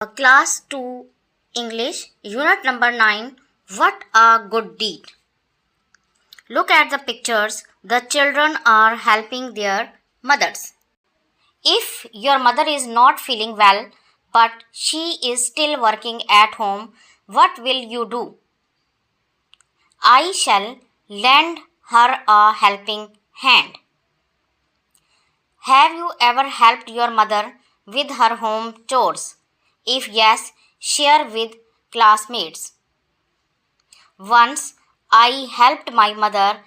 Class 2 English, Unit number 9. What a good deed. Look at the pictures. The children are helping their mothers. If your mother is not feeling well, but she is still working at home, what will you do? I shall lend her a helping hand. Have you ever helped your mother with her home chores? If yes, share with classmates. Once I helped my mother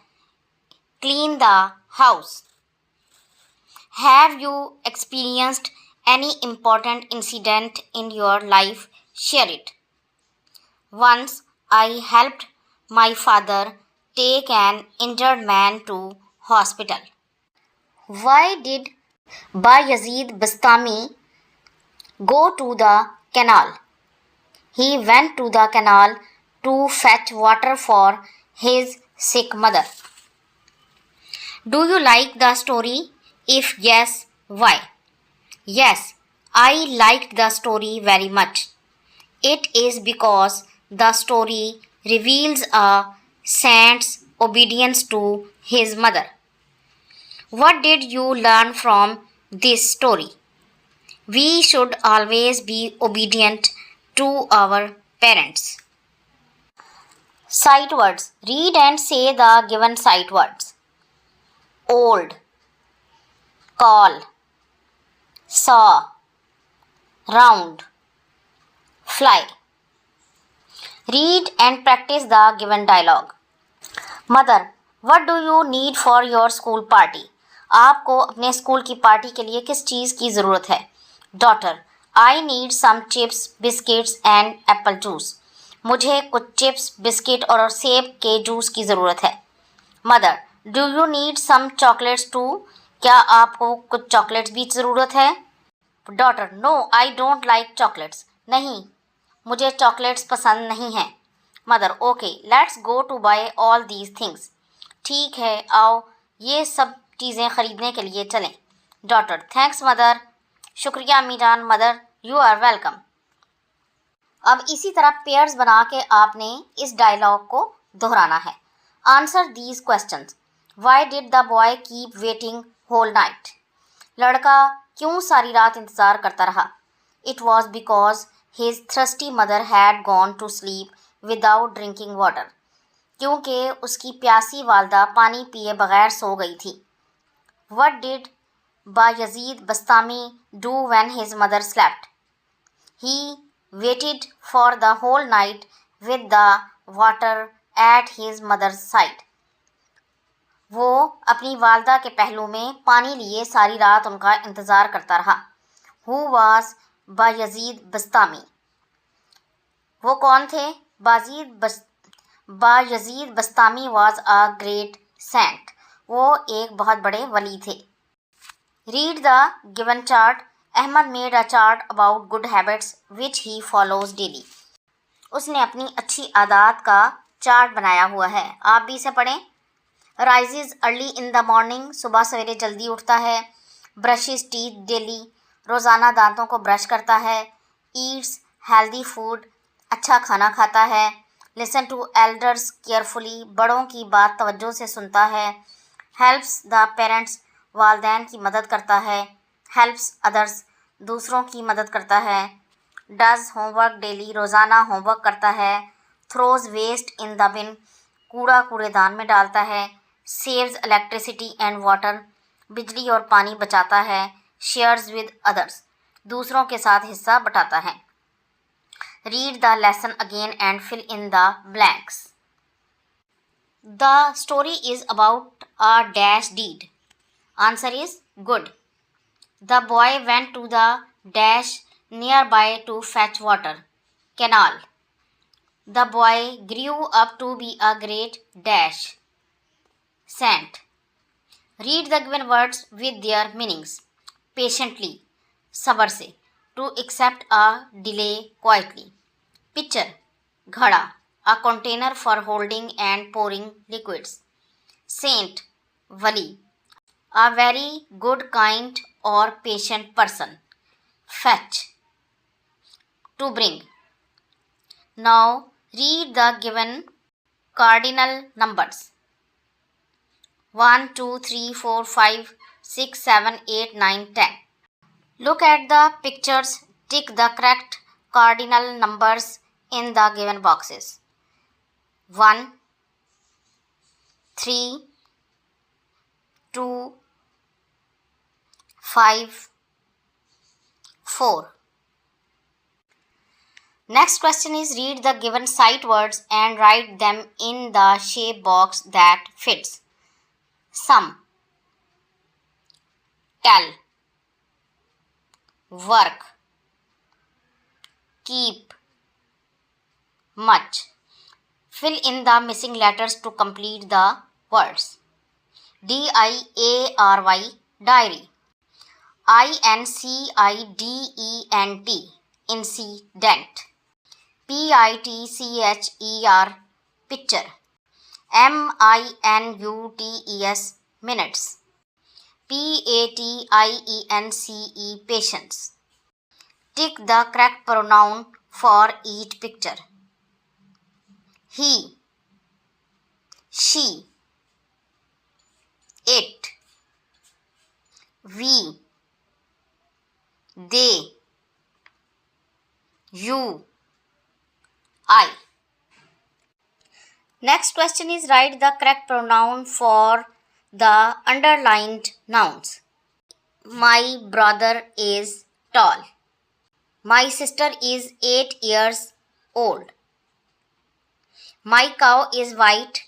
clean the house. Have you experienced any important incident in your life? Share it. Once I helped my father take an injured man to hospital. Why did Bayazid Bastami go to the canal? He went to the canal to fetch water for his sick mother. Do you like the story? If yes, why? Yes, I liked the story very much. It is because the story reveals a saint's obedience to his mother. What did you learn from this story? We should always be obedient to our parents. Sight words. Read and say the given sight words. Old, call, saw, round, fly. Read and practice the given dialogue. Mother, what do you need for your school party? आपको अपने school की party के लिए किस चीज़ की ज़रूरत है? Daughter, I need some chips, biscuits and apple juice. मुझे कुछ चिप्स, बिस्किट और सेब के जूस की ज़रूरत है. Mother, do you need some chocolates too? क्या आपको कुछ चॉकलेट्स भी ज़रूरत है? Daughter, no, I don't like chocolates. नहीं, मुझे चॉकलेट्स पसंद नहीं हैं. Mother, okay, let's go to buy all these things. ठीक है, आओ ये सब चीज़ें ख़रीदने के लिए चलें. Daughter, thanks mother. शुक्रिया अम्मी जान. Mother, you are welcome. अब इसी तरह पेयर्स बना के आपने इस डायलॉग को दोहराना है. Answer these questions. Why did the boy keep waiting whole night? लड़का क्यों सारी रात इंतज़ार करता रहा? It was because his thirsty mother had gone to sleep without drinking water. क्योंकि उसकी प्यासी वालदा पानी पिए बगैर सो गई थी. What did Bayazid Bastami do when his mother slept? He waited for the whole night with the water at his mother's side. वो अपनी वालदा के पहलू में पानी लिए सारी रात उनका इंतज़ार करता रहा. Who was Bayazid Bastami? वो कौन थे? Bayazid Bastami was a great saint. वो एक बहुत बड़े वली थे. Read the given chart. Ahmad made a chart about good habits which he follows daily. उसने अपनी अच्छी आदत का चार्ट बनाया हुआ है. आप भी इसे पढ़ें. Rises early in the morning. सुबह सवेरे जल्दी उठता है. Brushes teeth daily. रोज़ाना दांतों को ब्रश करता है. Eats healthy food. अच्छा खाना खाता है. Listen to elders carefully. बड़ों की बात तवज्जो से सुनता है. Helps the parents. वालदैन की मदद करता है. Helps others. दूसरों की मदद करता है. Does homework daily. रोज़ाना होमवर्क करता है. Throws waste in the bin. कूड़ा कूड़ेदान में डालता है. Saves electricity and water. बिजली और पानी बचाता है. Shares with others. दूसरों के साथ हिस्सा बटाता है. Read the lesson again and fill in the blanks. The story is about a dash deed. Answer is good. The boy went to the dash nearby to fetch water. Canal. The boy grew up to be a great dash saint. Read the given words with their meanings. Patiently, सब्र से. To accept a delay quietly. Pitcher, घड़ा, a container for holding and pouring liquids. Saint, wali, a very good, kind or patient person. Fetch, to bring. Now read the given cardinal numbers. 1, 2, 3, 4, 5, 6, 7, 8, 9, 10. Look at the pictures. Tick the correct cardinal numbers in the given boxes. 1, 3, 2, 5, 4. Next question is read the given sight words and write them in the shape box that fits. Some, tell, work, keep, much. Fill in the missing letters to complete the words. D-I-A-R-Y, diary. I-N-C-I-D-E-N-T, incident. P-I-T-C-H-E-R, picture. M-I-N-U-T-E-S, minutes. P-A-T-I-E-N-C-E, patience. Tick the correct pronoun for each picture. He, she, it, we, they, you, I. Next question is write the correct pronoun for the underlined nouns. My brother is tall. My sister is 8 years old. My cow is white,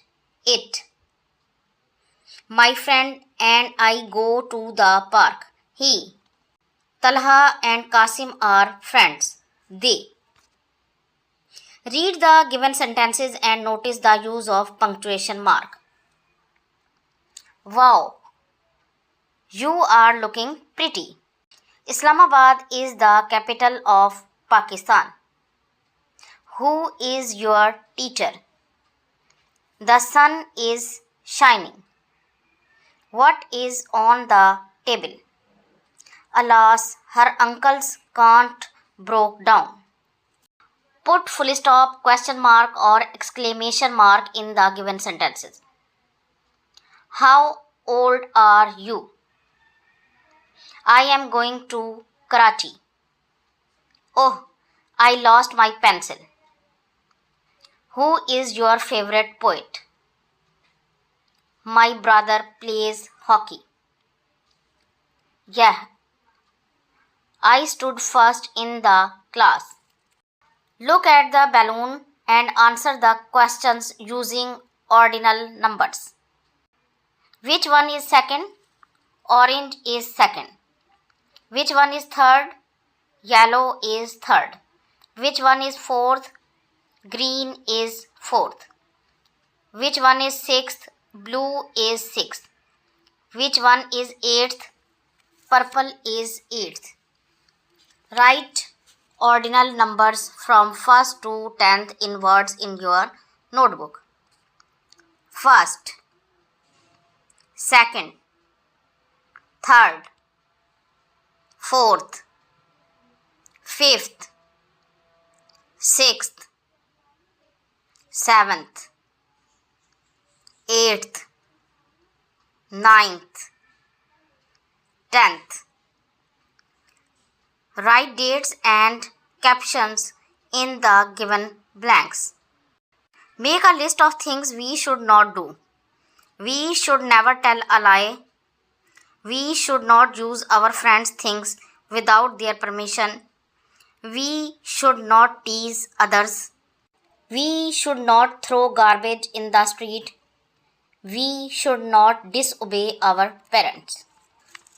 it. My friend and I go to the park, he. Talha and Qasim are friends, they. Read the given sentences and notice the use of punctuation mark. Wow, you are looking pretty. Islamabad is the capital of Pakistan. Who is your teacher? The sun is shining. What is on the table? Alas, her uncle's cant broke down. Put full stop, question mark or exclamation mark in the given sentences. How old are you? I am going to Karachi. Oh, I lost my pencil. Who is your favorite poet? My brother plays hockey. Yeah, I stood first in the class. Look at the balloon and answer the questions using ordinal numbers. Which one is second? Orange is second. Which one is third? Yellow is third. Which one is fourth? Green is fourth. Which one is sixth? Blue is sixth. Which one is eighth? Purple is eighth. Write ordinal numbers from 1st to 10th in words in your notebook. First, second, third, fourth, fifth, sixth, seventh, eighth, ninth, 10th. Write dates and captions in the given blanks. Make a list of things we should not do. We should never tell a lie. We should not use our friends' things without their permission. We should not tease others. We should not throw garbage in the street. We should not disobey our parents.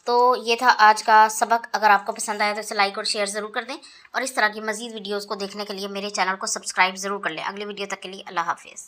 तो ये था आज का सबक। अगर आपको पसंद आया तो इसे लाइक और शेयर ज़रूर कर दें और इस तरह की मज़ीद वीडियोज़ को देखने के लिए मेरे चैनल को सब्सक्राइब ज़रूर कर लें। अगली वीडियो तक के लिए अल्लाह हाफिज़।